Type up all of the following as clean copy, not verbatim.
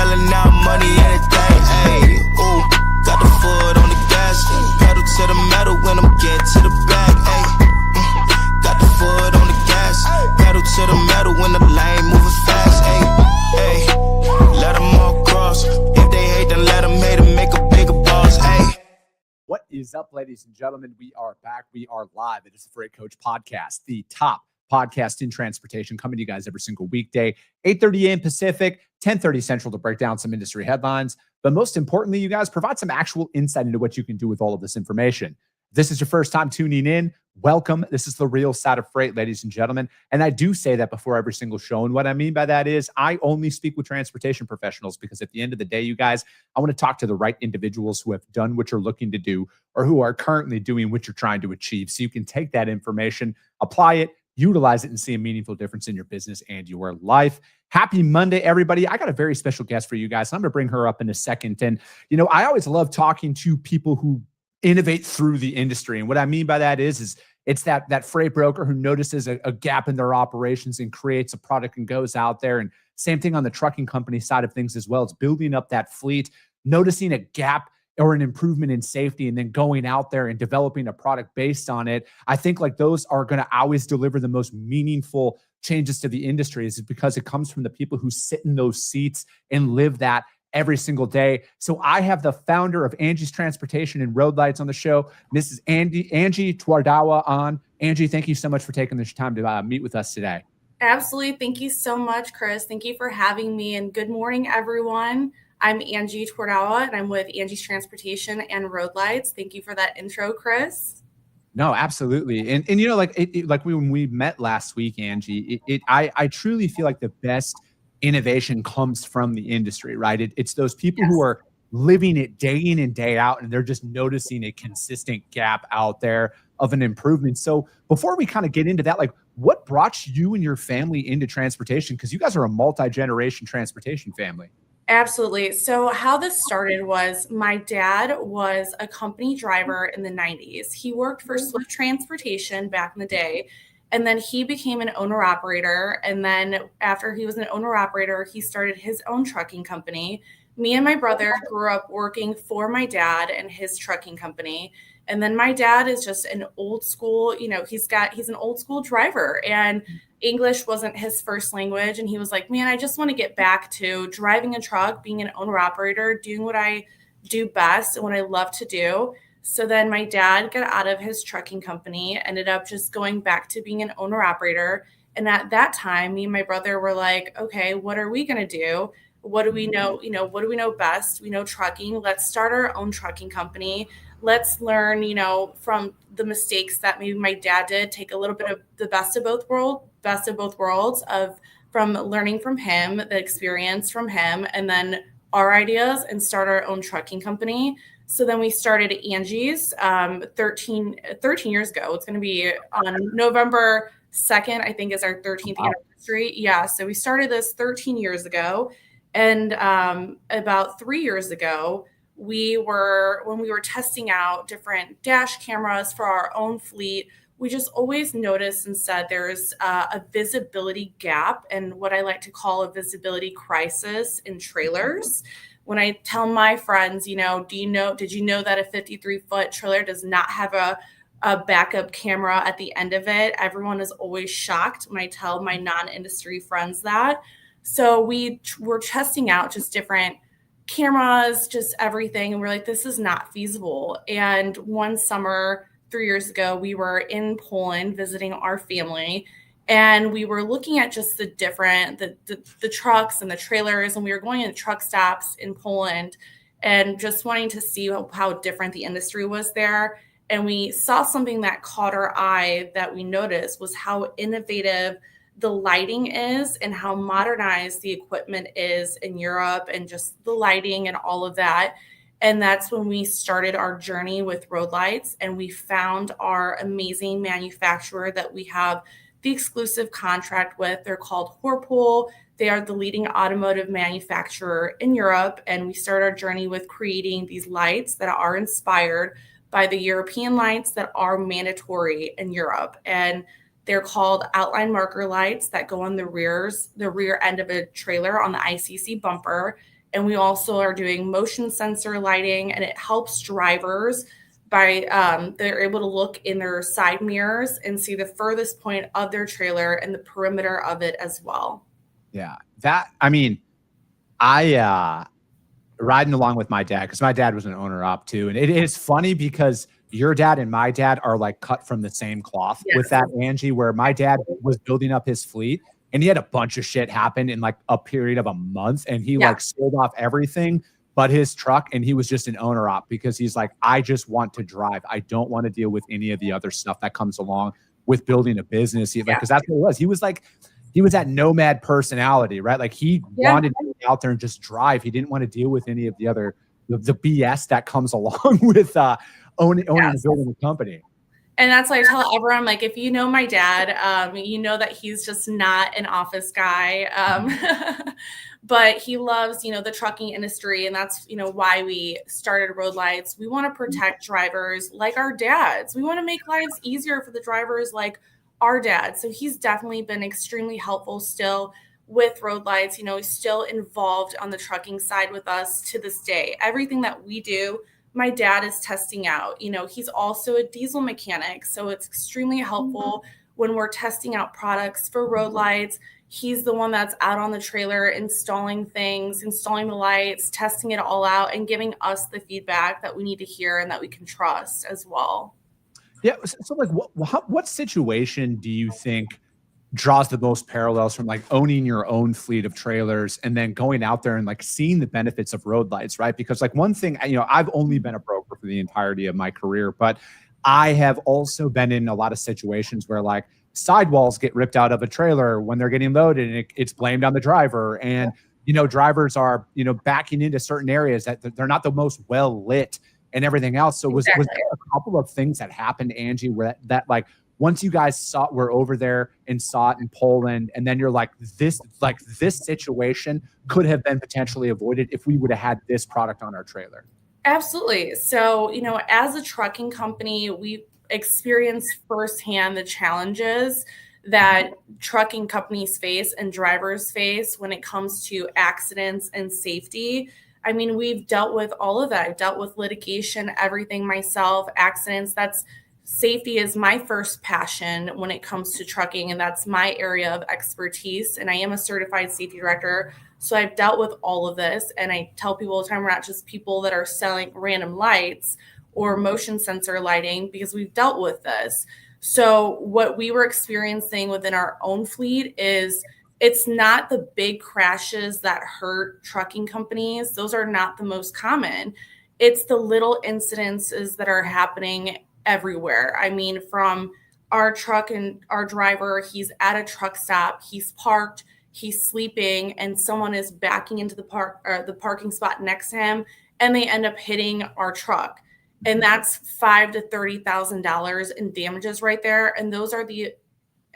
shelling out money, anything, ayy. Ooh, got the foot on the gas, pedal to the metal when I'm get to the back, ayy. Got the foot on the gas, pedal to the metal when the lane moving fast, ayy. Ayy, let them all cross. If they hate, then let them hate and make a bigger boss, ayy. What is up, ladies and gentlemen? We are back. We are live. It is the Freight Coach Podcast, the top podcast in transportation, coming to you guys every single weekday, 8:30 a.m. Pacific, 10:30 Central, to break down some industry headlines. But most importantly, you guys provide some actual insight into what you can do with all of this information. If this is your first time tuning in, welcome. This is the real side of freight, ladies and gentlemen. And I do say that before every single show. And what I mean by that is I only speak with transportation professionals, because at the end of the day, you guys, I want to talk to the right individuals who have done what you're looking to do, or who are currently doing what you're trying to achieve. So you can take that information, apply it, utilize it, and see a meaningful difference in your business and your life. Happy Monday, everybody. I got a very special guest for you guys. I'm going to bring her up in a second. And, you know, I always love talking to people who innovate through the industry. And what I mean by that is it's that freight broker who notices a gap in their operations and creates a product and goes out there. And same thing on the trucking company side of things as well. It's building up that fleet, noticing a gap or an improvement in safety, and then going out there and developing a product based on it. I think like those are going to always deliver the most meaningful changes to the industry, is because it comes from the people who sit in those seats and live that every single day. So I have the founder of Angie's Transportation and RoadLites on the show, Mrs. Angie Twardawa on. Angie, thank you so much for taking this time to meet with us today. Absolutely. Thank you so much, Chris. Thank you for having me, and good morning, everyone. I'm Angie Twardawa, and I'm with Angie's Transportation and RoadLites. Thank you for that intro, Chris. No, absolutely. And you know, like when we met last week, Angie, I truly feel like the best innovation comes from the industry, right? It's those people who are living it day in and day out, and they're just noticing a consistent gap out there of an improvement. So before we kind of get into that, like, what brought you and your family into transportation? Because you guys are a multi-generation transportation family. Absolutely. So how this started was my dad was a company driver in the 90s. He worked for Swift Transportation back in the day. And then he became an owner-operator. And then after he was an owner-operator, he started his own trucking company. Me and my brother grew up working for my dad and his trucking company. And then my dad is just an old school, you know, he's an old school driver, and English wasn't his first language. And he was like, man, I just want to get back to driving a truck, being an owner-operator, doing what I do best and what I love to do. So then my dad got out of his trucking company, ended up just going back to being an owner-operator. And at that time, me and my brother were like, okay, what are we going to do? What do we know? You know, what do we know best? We know trucking. Let's start our own trucking company. Let's learn, you know, from the mistakes that maybe my dad did, take a little bit of the best of both worlds from learning from him, the experience from him, and then our ideas, and start our own trucking company. So then we started Angie's 13 years ago. It's going to be on November 2nd, I think, is our 13th anniversary. Yeah. So we started this 13 years ago. And about 3 years ago, when we were testing out different dash cameras for our own fleet, we just always noticed and said there's a visibility gap, and what I like to call a visibility crisis in trailers. When I tell my friends, you know, did you know that a 53-foot trailer does not have a backup camera at the end of it? Everyone is always shocked when I tell my non-industry friends that. So we were testing out just different cameras, just everything. And we're like, this is not feasible. And one summer, 3 years ago, we were in Poland visiting our family. And we were looking at just the different, the trucks and the trailers, and we were going to truck stops in Poland and just wanting to see how different the industry was there. And we saw something that caught our eye that we noticed was how innovative the lighting is and how modernized the equipment is in Europe, and just the lighting and all of that. And that's when we started our journey with RoadLites, and we found our amazing manufacturer that we have the exclusive contract with. They're called Whirlpool. They are the leading automotive manufacturer in Europe. And we started our journey with creating these lights that are inspired by the European lights that are mandatory in Europe. And they're called outline marker lights that go on the rear end of a trailer on the ICC bumper. And we also are doing motion sensor lighting, and it helps drivers by they're able to look in their side mirrors and see the furthest point of their trailer and the perimeter of it as well. Yeah. I mean, I riding along with my dad, because my dad was an owner op too. And it is funny because your dad and my dad are like cut from the same cloth with that, Angie, where my dad was building up his fleet and he had a bunch of shit happen in like a period of a month, and he like sold off everything but his truck, and he was just an owner op because he's like, I just want to drive. I don't want to deal with any of the other stuff that comes along with building a business. Because that's what it was. He was that nomad personality, right? Like he wanted to get out there and just drive. He didn't want to deal with any of the other, the BS that comes along with owning and building a company. And that's why I tell everyone, like, if you know my dad, you know that he's just not an office guy. But he loves, the trucking industry. And that's, why we started RoadLites. We want to protect drivers like our dads. We want to make lives easier for the drivers like our dad. So he's definitely been extremely helpful still with RoadLites. He's still involved on the trucking side with us to this day. Everything that we do, my dad is testing out. He's also a diesel mechanic. So it's extremely helpful when we're testing out products for RoadLites. He's the one that's out on the trailer, installing things, installing the lights, testing it all out, and giving us the feedback that we need to hear and that we can trust as well. Yeah. So like what situation do you think draws the most parallels from like owning your own fleet of trailers and then going out there and like seeing the benefits of RoadLites, right? Because like one thing, I've only been a broker for the entirety of my career, but I have also been in a lot of situations where like sidewalls get ripped out of a trailer when they're getting loaded, and it's blamed on the driver. And, drivers are, backing into certain areas that they're not the most well lit and everything else. So was there a couple of things that happened, Angie, where that like once you guys were over there and saw it in Poland, and then you're like this situation could have been potentially avoided if we would have had this product on our trailer? Absolutely. So, as a trucking company, we experienced firsthand the challenges that trucking companies face and drivers face when it comes to accidents and safety. I mean, we've dealt with all of that. I've dealt with litigation, everything myself, accidents. Safety is my first passion when it comes to trucking, and that's my area of expertise. And I am a certified safety director. So I've dealt with all of this. And I tell people all the time, we're not just people that are selling random lights or motion sensor lighting, because we've dealt with this. So what we were experiencing within our own fleet is it's not the big crashes that hurt trucking companies. Those are not the most common. It's the little incidences that are happening everywhere. I mean, from our truck and our driver, he's at a truck stop, he's parked, he's sleeping, and someone is backing into the parking spot next to him, and they end up hitting our truck. And that's $5,000 to $30,000 in damages right there. And those are the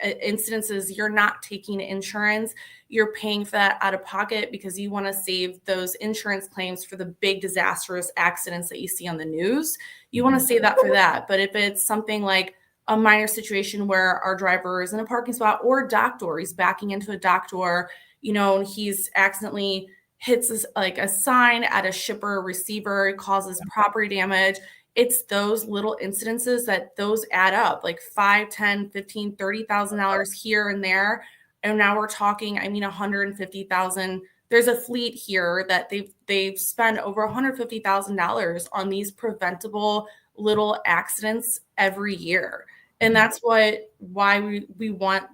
incidences. You're not taking insurance. You're paying for that out of pocket because you want to save those insurance claims for the big disastrous accidents that you see on the news. You want to save that for that. But if it's something like a minor situation where our driver is in a parking spot or a dock door, he's backing into a dock door, he's accidentally hits like a sign at a shipper receiver, it causes property damage. It's those little incidences that those add up, like $5,000, $10,000, $15,000, $30,000 here and there. And now we're talking, $150,000. There's a fleet here that they've spent over $150,000 on these preventable little accidents every year. And that's why we want,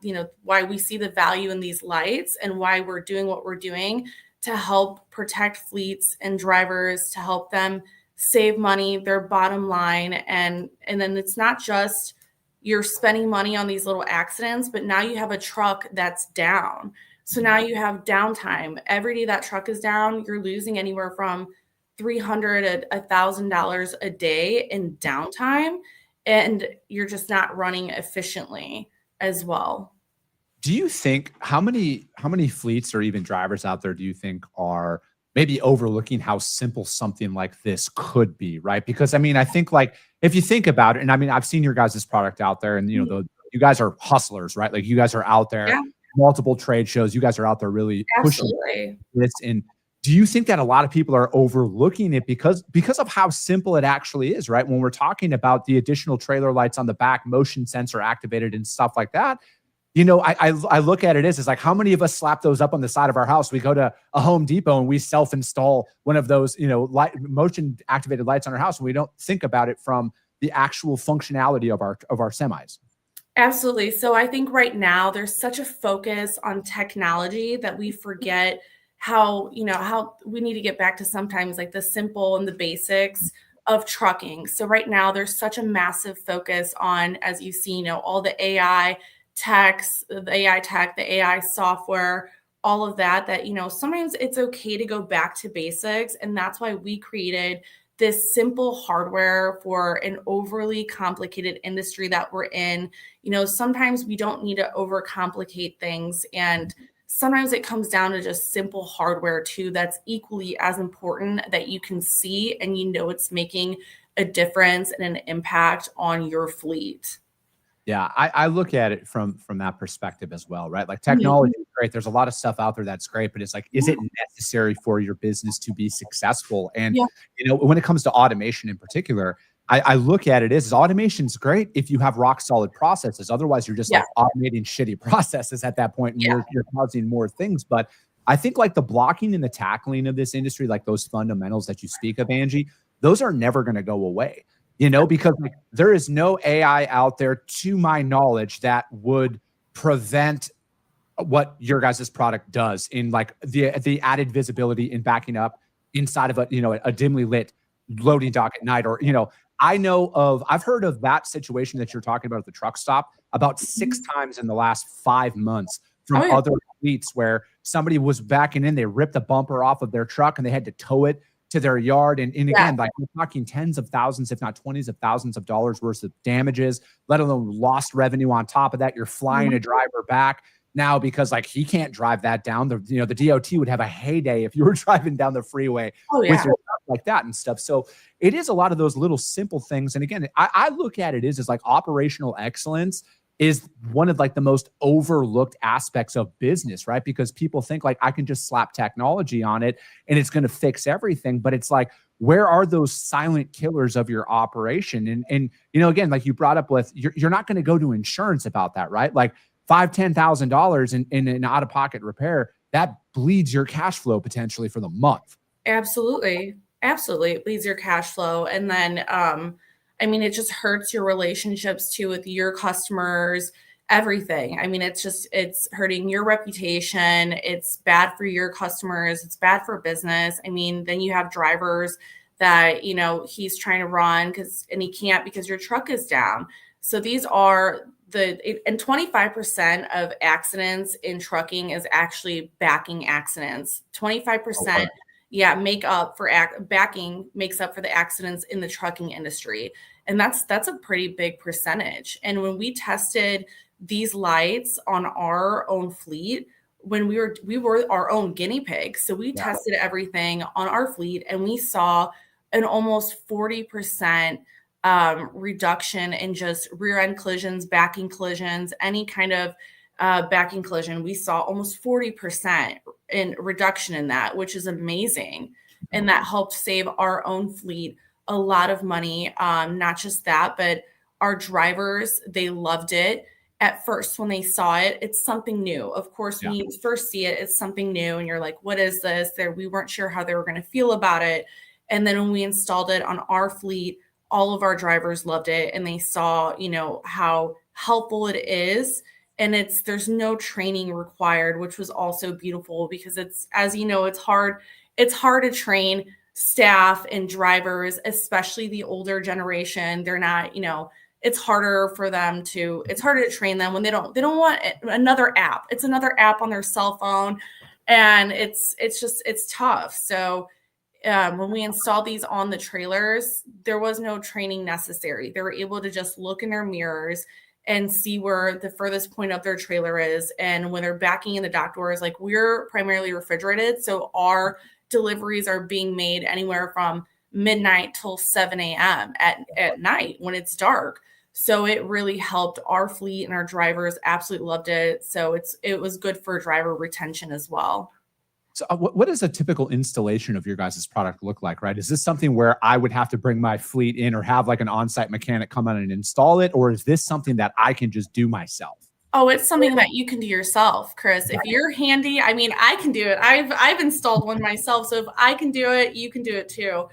why we see the value in these lights and why we're doing what we're doing to help protect fleets and drivers, to help them save money, their bottom line. And then it's not just you're spending money on these little accidents, but now you have a truck that's down. So now you have downtime. Every day that truck is down, you're losing anywhere from $300 to $1,000 a day in downtime, and you're just not running efficiently as well. Do you think how many fleets or even drivers out there do you think are maybe overlooking how simple something like this could be, right? Because I think like if you think about it, and I've seen your guys' product out there, and you guys are hustlers, right? Like you guys are out there, multiple trade shows. You guys are out there really pushing this, and Do you think that a lot of people are overlooking it because of how simple it actually is, right? When we're talking about the additional trailer lights on the back, motion sensor activated and stuff like that, I look at it as like, how many of us slap those up on the side of our house? We go to a Home Depot and we self-install one of those, motion activated lights on our house, and we don't think about it from the actual functionality of our semis. Absolutely. So I think right now there's such a focus on technology that we forget how we need to get back to sometimes like the simple and the basics of trucking. So right now there's such a massive focus on, as you see, all the AI techs, the AI tech, the AI software, all of that, sometimes it's okay to go back to basics. And that's why we created this simple hardware for an overly complicated industry that we're in. Sometimes we don't need to overcomplicate things. And sometimes it comes down to just simple hardware too, that's equally as important, that you can see and it's making a difference and an impact on your fleet. Yeah, I look at it from that perspective as well, right? Like technology is great. There's a lot of stuff out there that's great, but it's like, is it necessary for your business to be successful? And when it comes to automation in particular, I look at it as automation's great if you have rock solid processes. Otherwise, you're just like automating shitty processes at that point, and you're causing more things. But I think like the blocking and the tackling of this industry, like those fundamentals that you speak of, Angie, those are never going to go away. Because like, there is no AI out there, to my knowledge, that would prevent what your guys' product does in like the added visibility in backing up inside of a dimly lit loading dock at night. Or, I've heard of that situation that you're talking about at the truck stop about 6 times in the last 5 months from other fleets where somebody was backing in, they ripped the bumper off of their truck and they had to tow it to their yard. And again, like we're talking tens of thousands, if not 20s of thousands of dollars worth of damages, let alone lost revenue on top of that. You're flying a driver back now because like he can't drive that down. The DOT would have a heyday if you were driving down the freeway with your stuff like that and stuff. So it is a lot of those little simple things. And again, I look at it as like operational excellence is one of like the most overlooked aspects of business, right? Because people think like I can just slap technology on it and it's going to fix everything. But it's like, where are those silent killers of your operation? And again, like you brought up with, you're not going to go to insurance about that, right? Like $5,000-$10,000 in an out-of-pocket repair, that bleeds your cash flow potentially for the month. Absolutely. It bleeds your cash flow. And then, it just hurts your relationships too with your customers, everything. It's hurting your reputation. It's bad for your customers. It's bad for business. Then you have drivers that, he's trying to run and he can't because your truck is down. So these are and 25% of accidents in trucking is actually backing accidents. 25%. Backing makes up for the accidents in the trucking industry. And that's a pretty big percentage. And when we tested these lights on our own fleet, when we were our own guinea pigs. So we tested everything on our fleet and we saw an almost 40% reduction in just rear end collisions, backing collisions, any kind of backing collision. We saw almost 40% in reduction in that, which is amazing. And that helped save our own fleet a lot of money. Not just that, but our drivers, they loved it. At first, when they saw it, it's something new. Of course, when you first see it, it's something new. And you're like, what is this? We weren't sure how they were going to feel about it. And then when we installed it on our fleet, all of our drivers loved it. And they saw, how helpful it is. And there's no training required, which was also beautiful because it's, as you know, it's hard to train staff and drivers, especially the older generation. They're not, it's harder to train them when they don't want another app. It's another app on their cell phone. And it's tough. So when we installed these on the trailers, there was no training necessary. They were able to just look in their mirrors and see where the furthest point of their trailer is. And when they're backing in the dock doors, like we're primarily refrigerated. So our deliveries are being made anywhere from midnight till 7 a.m. at night when it's dark. So it really helped our fleet, and our drivers absolutely loved it. So it was good for driver retention as well. So what does a typical installation of your guys' product look like, right? Is this something where I would have to bring my fleet in or have like an on-site mechanic come out and install it? Or is this something that I can just do myself? Oh, it's something that you can do yourself, Chris. If you're handy, I mean, I can do it. I've installed one myself. So if I can do it, you can do it too.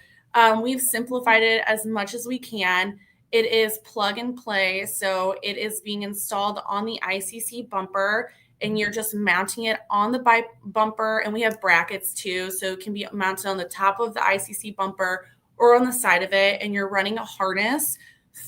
We've simplified it as much as we can. It is plug and play. So it is being installed on the ICC bumper, and you're just mounting it on the bumper. And we have brackets too. So it can be mounted on the top of the ICC bumper or on the side of it. And you're running a harness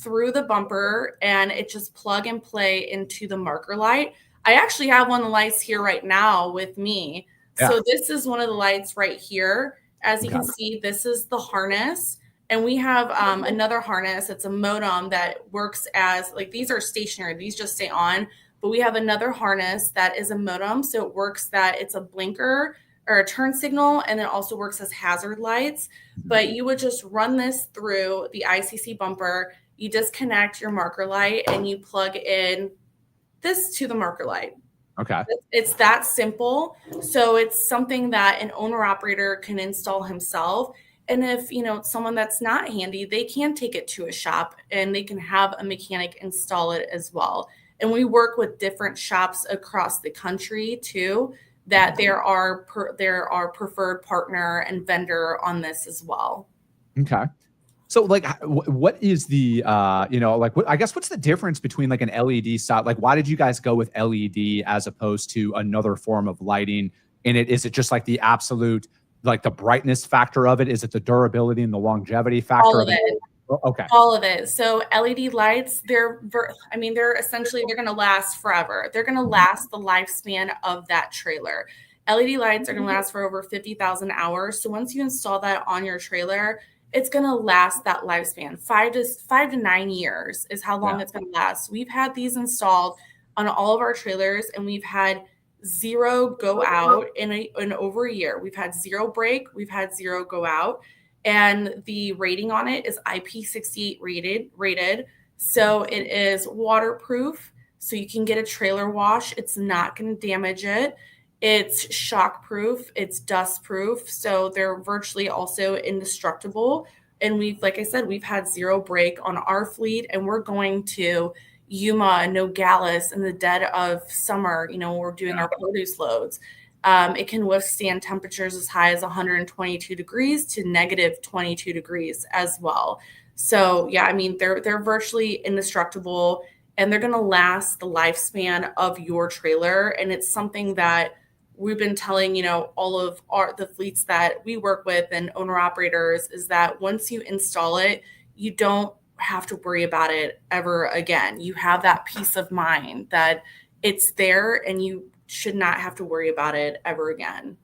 through the bumper, and it just plug and play into the marker light. I actually have one of the lights here right now with me. Yeah. So this is one of the lights right here. As you can see, this is the harness. And we have another harness. It's a modem that works as, like, these are stationary. These just stay on. But we have another harness that is a modem. So it works that it's a blinker or a turn signal, and it also works as hazard lights. But you would just run this through the ICC bumper. You disconnect your marker light and you plug in this to the marker light. Okay. It's that simple. So it's something that an owner operator can install himself. And if, you know, someone that's not handy, they can take it to a shop and they can have a mechanic install it as well. And we work with different shops across the country too, that there are preferred partner and vendor on this as well. Okay. So like, what is the, I guess what's the difference between like an LED style? Like, why did you guys go with LED as opposed to another form of lighting in it? Is it just like the absolute, like the brightness factor of it? Is it the durability and the longevity factor? All of it. Okay. All of it. So LED lights, they're going to last forever. They're going to last the lifespan of that trailer. LED lights are going to last for over 50,000 hours. So once you install that on your trailer, it's going to last that lifespan. 5 to 9 years is how long it's going to last. We've had these installed on all of our trailers, and we've had 0 go out in over a year. We've had 0 break. We've had 0 go out. And the rating on it is IP68 rated. So it is waterproof. So you can get a trailer wash. It's not going to damage it. It's shockproof. It's dustproof. So they're virtually also indestructible. And like I said, we've had 0 break on our fleet, and we're going to Yuma, Nogales in the dead of summer. You know, we're doing our produce loads. It can withstand temperatures as high as 122 degrees to negative 22 degrees as well. So yeah, I mean, they're virtually indestructible, and they're going to last the lifespan of your trailer. And it's something that we've been telling, you know, all of the fleets that we work with and owner operators is that once you install it, you don't have to worry about it ever again. You have that peace of mind that it's there, and you should not have to worry about it ever again.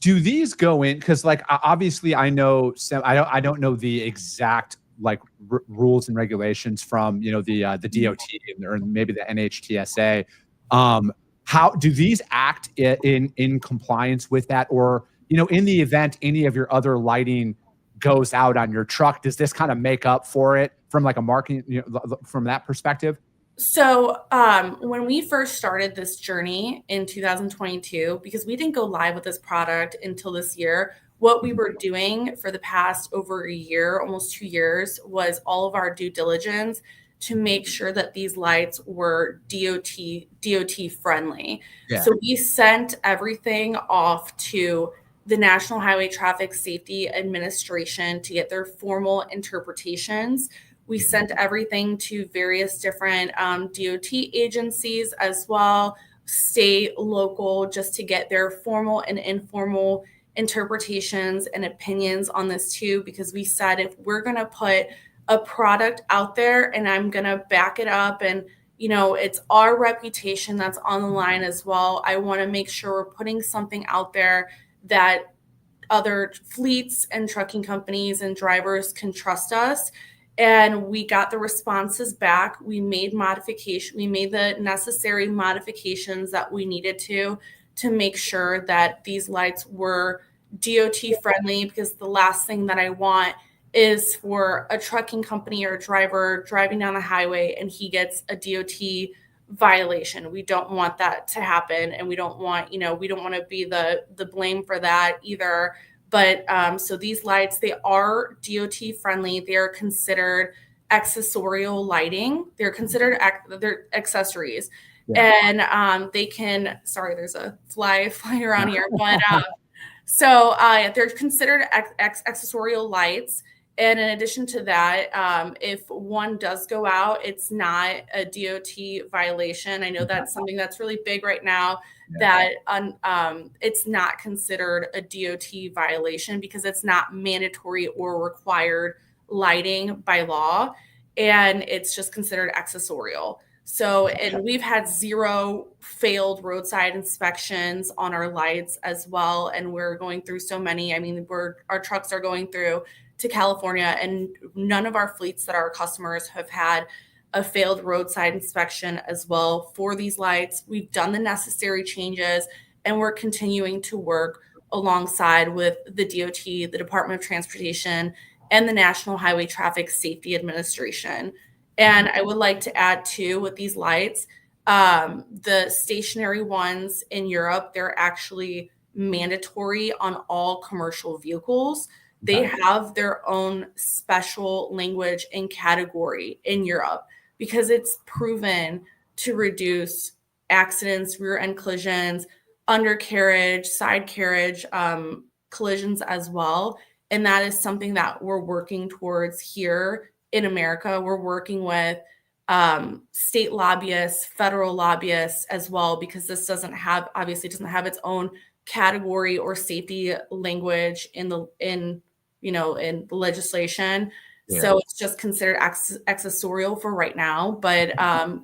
Do these go in? Because like, obviously I know, I don't know the exact like rules and regulations from, you know, the DOT or maybe the NHTSA. How do these act in compliance with that? Or, you know, in the event any of your other lighting goes out on your truck, does this kind of make up for it from like a marketing, you know, from that perspective? So when we first started this journey in 2022, because we didn't go live with this product until this year, what we were doing for the past over a year, almost 2 years, was all of our due diligence to make sure that these lights were DOT friendly. Yeah. So we sent everything off to the National Highway Traffic Safety Administration to get their formal interpretations. We sent everything to various different DOT agencies as well, state, local, just to get their formal and informal interpretations and opinions on this too, because we said if we're going to put a product out there and I'm going to back it up, and, you know, it's our reputation that's on the line as well. I want to make sure we're putting something out there that other fleets and trucking companies and drivers can trust us. And we got the responses back. We made the necessary modifications that we needed to make sure that these lights were DOT friendly, because the last thing that I want is for a trucking company or a driver driving down the highway and he gets a DOT violation. We don't want that to happen. And we don't want, we don't want to be the blame for that either. But so these lights, they are DOT friendly. They are considered accessorial lighting. They're considered they're accessories. Yeah. And they can, sorry, there's a fly around here, but so they're considered accessorial lights. And in addition to that, if one does go out, it's not a DOT violation. I know that's something that's really big right now, that it's not considered a DOT violation because it's not mandatory or required lighting by law, and it's just considered accessorial. So, and we've had 0 failed roadside inspections on our lights as well. And we're going through so many. I mean, our trucks are going through to California, and none of our fleets that our customers have had a failed roadside inspection as well for these lights. We've done the necessary changes, and we're continuing to work alongside with the DOT, the Department of Transportation, and the National Highway Traffic Safety Administration. And I would like to add too, with these lights, the stationary ones in Europe, they're actually mandatory on all commercial vehicles. They have their own special language and category in Europe because it's proven to reduce accidents, rear end collisions, undercarriage, side carriage collisions as well. And that is something that we're working towards here in America. We're working with state lobbyists, federal lobbyists as well, because this doesn't have its own category or safety language in the legislation. Yeah. So it's just considered accessorial for right now. But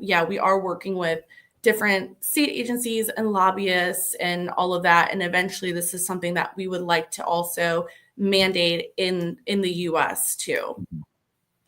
we are working with different state agencies and lobbyists and all of that. And eventually this is something that we would like to also mandate in the US too.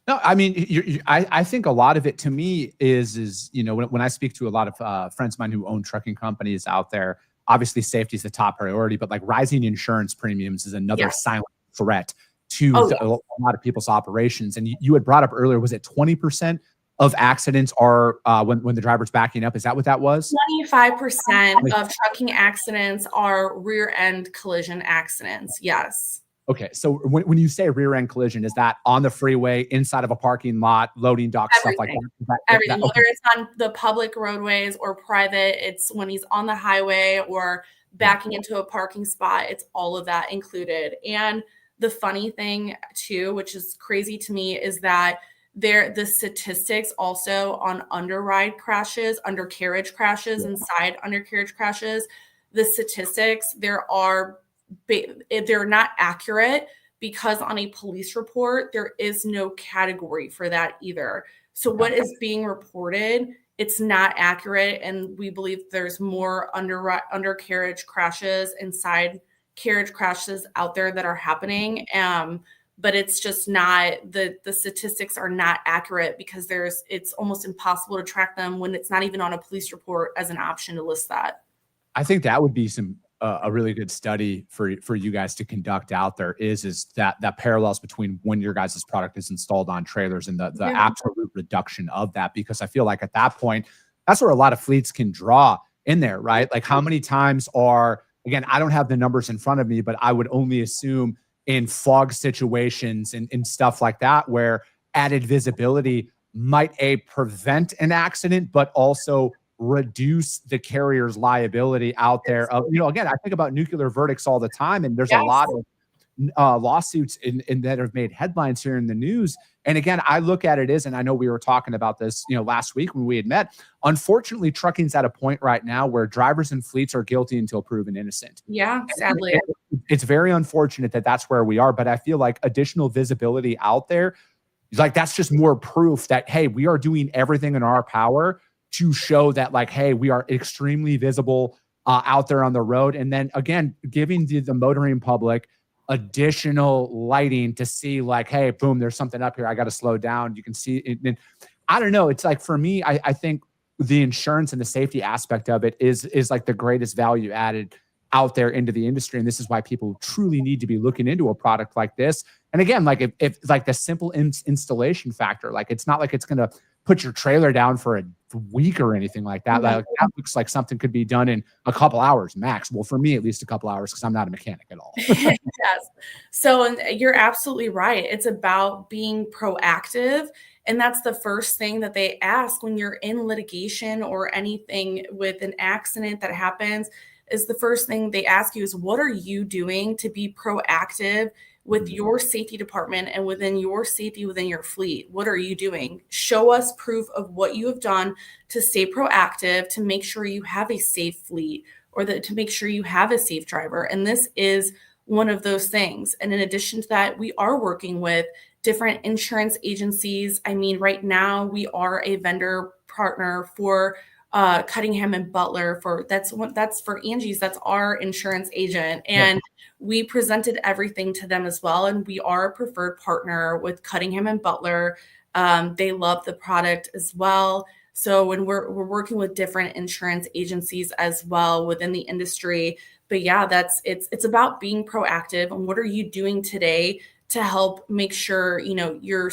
No, I mean, I think a lot of it to me is when I speak to a lot of friends of mine who own trucking companies out there, obviously safety is the top priority, but like rising insurance premiums is another silent threat to a lot of people's operations. And you had brought up earlier, was it 20% of accidents are when the driver's backing up? Is that what that was? 25% of trucking accidents are rear end collision accidents. Yes. Okay, so when you say rear end collision, is that on the freeway, inside of a parking lot, loading dock, stuff like that? Everything, whether it's on the public roadways or private, it's when he's on the highway or backing into a parking spot, it's all of that included. And the funny thing too, which is crazy to me, is that the statistics also on undercarriage crashes and side undercarriage crashes, the statistics, they're not accurate because on a police report, there is no category for that either. So what is being reported, it's not accurate. And we believe there's more undercarriage crashes and side carriage crashes out there that are happening. But it's just not, the statistics are not accurate because it's almost impossible to track them when it's not even on a police report as an option to list that. I think that would be a really good study for you guys to conduct out there is that parallels between when your guys' product is installed on trailers and the absolute reduction of that, because I feel like at that point, that's where a lot of fleets can draw in there, right? Like how many times again, I don't have the numbers in front of me, but I would only assume in fog situations and stuff like that, where added visibility might prevent an accident, but also reduce the carrier's liability out there. Again, I think about nuclear verdicts all the time, and there's a lot of lawsuits in that have made headlines here in the news. And again, I look at it and I know we were talking about this, last week when we had met. Unfortunately, trucking's at a point right now where drivers and fleets are guilty until proven innocent. Yeah, sadly. It's very unfortunate that that's where we are, but I feel like additional visibility out there, like that's just more proof that, hey, we are doing everything in our power to show that, like, hey, we are extremely visible out there on the road. And then again, giving the motoring public additional lighting to see, like, hey, boom, there's something up here. I got to slow down. You can see it. And I don't know. It's like, for me, I think the insurance and the safety aspect of it is like the greatest value added out there into the industry. And this is why people truly need to be looking into a product like this. And again, like if like the simple installation factor, like it's not like it's going to put your trailer down for a week or anything like that. Like, that looks like something could be done in a couple hours max. Well, for me, at least a couple hours, because I'm not a mechanic at all. Yes. So, and you're absolutely right. It's about being proactive. And that's the first thing that they ask when you're in litigation or anything with an accident that happens, is the first thing they ask you is, what are you doing to be proactive with your safety department and within your safety within your fleet? What are you doing? Show us proof of what you have done to stay proactive, to make sure you have a safe fleet, or to make sure you have a safe driver. And this is one of those things. And in addition to that, we are working with different insurance agencies. I mean, right now we are a vendor partner for Cunningham and Butler. That's for Angie's, that's our insurance agent. And we presented everything to them as well. And we are a preferred partner with Cunningham and Butler. They love the product as well. So when we're working with different insurance agencies as well within the industry. But yeah, it's about being proactive. And what are you doing today to help make sure, you're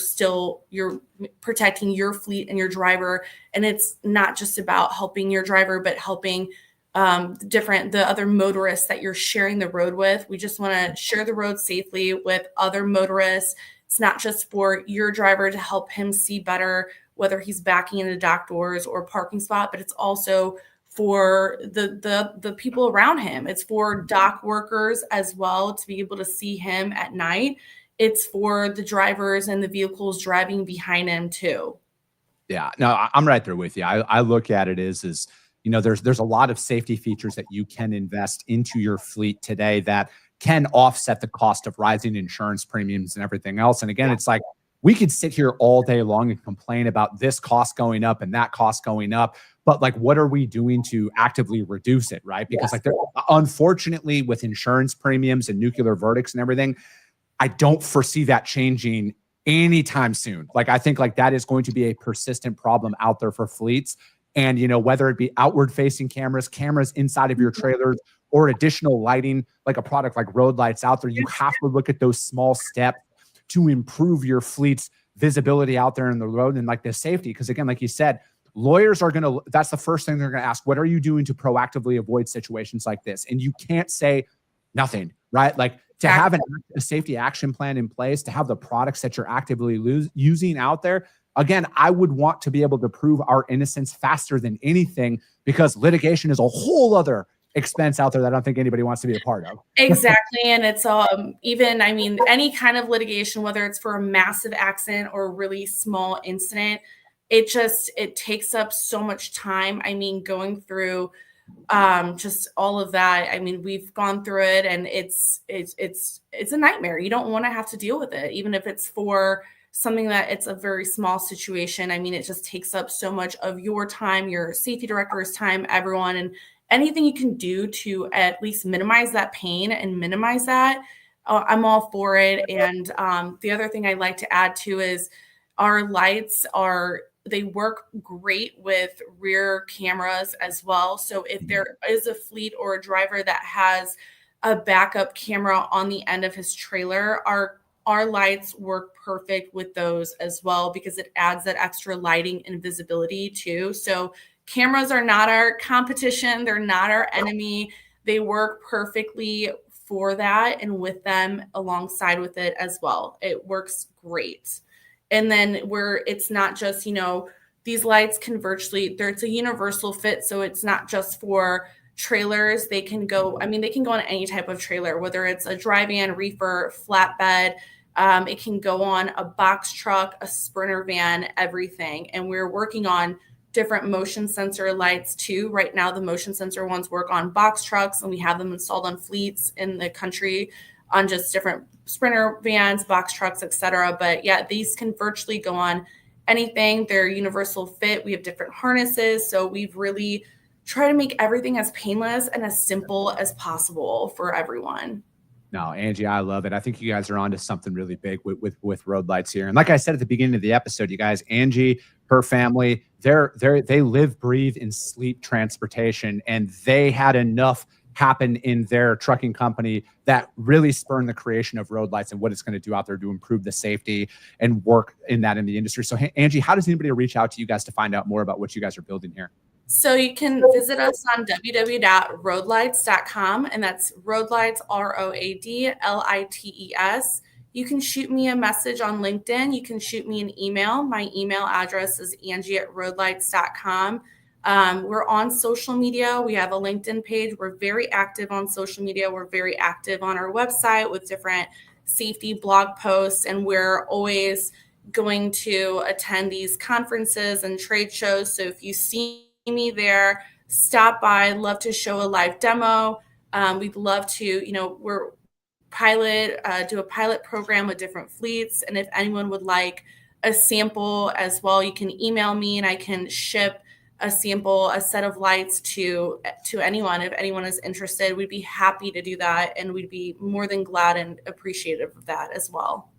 protecting your fleet and your driver. And it's not just about helping your driver, but helping the other motorists that you're sharing the road with. We just want to share the road safely with other motorists. It's not just for your driver to help him see better, whether he's backing into dock doors or parking spot, but it's also for the people around him. It's for dock workers as well to be able to see him at night. It's for the drivers and the vehicles driving behind him too. Yeah, no, I'm right there with you. I look at it as there's a lot of safety features that you can invest into your fleet today that can offset the cost of rising insurance premiums and everything else. And again, it's like, we could sit here all day long and complain about this cost going up and that cost going up. But like, what are we doing to actively reduce it, right? Because unfortunately, with insurance premiums and nuclear verdicts and everything, I don't foresee that changing anytime soon. Like, I think like that is going to be a persistent problem out there for fleets. And, whether it be outward facing cameras inside of your trailers, or additional lighting, like a product like RoadLites out there, you have to look at those small steps to improve your fleet's visibility out there in the road and like the safety. Because again, like you said, lawyers are that's the first thing they're going to ask. What are you doing to proactively avoid situations like this? And you can't say nothing, right? Like, to have a safety action plan in place, to have the products that you're actively using out there. Again, I would want to be able to prove our innocence faster than anything, because litigation is a whole other expense out there that I don't think anybody wants to be a part of. Exactly. And it's any kind of litigation, whether it's for a massive accident or a really small incident, it takes up so much time. I mean, going through just all of that. I mean, we've gone through it, and it's a nightmare. You don't want to have to deal with it, even if it's for something that it's a very small situation. I mean, it just takes up so much of your time, your safety director's time, everyone, and anything you can do to at least minimize that pain and minimize that, I'm all for it. And the other thing I'd like to add too is our lights they work great with rear cameras as well. So if there is a fleet or a driver that has a backup camera on the end of his trailer, our lights work perfect with those as well, because it adds that extra lighting and visibility too. So cameras are not our competition. They're not our enemy. They work perfectly for that, and with them alongside with it as well. It works great. And then it's not just, these lights can it's a universal fit. So it's not just for trailers. They can go on any type of trailer, whether it's a dry van, reefer, flatbed. It can go on a box truck, a sprinter van, everything. And we're working on different motion sensor lights too. Right now, the motion sensor ones work on box trucks, and we have them installed on fleets in the country on just different sprinter vans, box trucks, etc. But yeah, these can virtually go on anything. They're universal fit. We have different harnesses. So we've really tried to make everything as painless and as simple as possible for everyone. No, Angie, I love it. I think you guys are onto something really big with RoadLites here. And like I said at the beginning of the episode, you guys, Angie, her family, they live, breathe, and sleep transportation, and they had enough happen in their trucking company that really spurn the creation of RoadLites and what it's going to do out there to improve the safety and work in the industry. So Angie, how does anybody reach out to you guys to find out more about what you guys are building here? So you can visit us on www.roadlites.com, and that's RoadLites, RoadLites. You can shoot me a message on LinkedIn. You can shoot me an email. My email address is Angie@roadlites.com. We're on social media. We have a LinkedIn page. We're very active on social media. We're very active on our website with different safety blog posts, and we're always going to attend these conferences and trade shows. So if you see me there, stop by. I'd love to show a live demo. We'd love to, we're do a pilot program with different fleets. And if anyone would like a sample as well, you can email me and I can ship a sample, a set of lights to anyone. If anyone is interested, we'd be happy to do that. And we'd be more than glad and appreciative of that as well.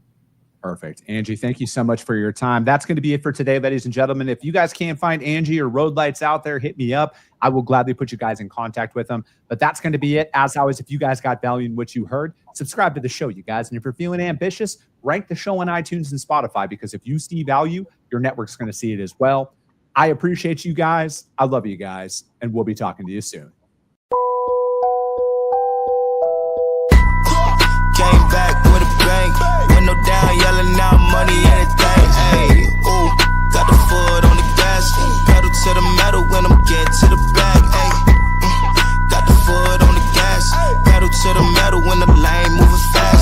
Perfect. Angie, thank you so much for your time. That's going to be it for today, ladies and gentlemen. If you guys can't find Angie or RoadLites out there, hit me up. I will gladly put you guys in contact with them. But that's going to be it. As always, if you guys got value in what you heard, subscribe to the show, you guys. And if you're feeling ambitious, rank the show on iTunes and Spotify, because if you see value, your network's going to see it as well. I appreciate you guys. I love you guys. And we'll be talking to you soon. Came back with a bang, window down, yelling out money, anything. Ayy, ooh, got the foot on the gas, pedal to the metal when I'm getting to the bag. Ayy, got the foot on the gas, pedal to the metal when the lane moving fast.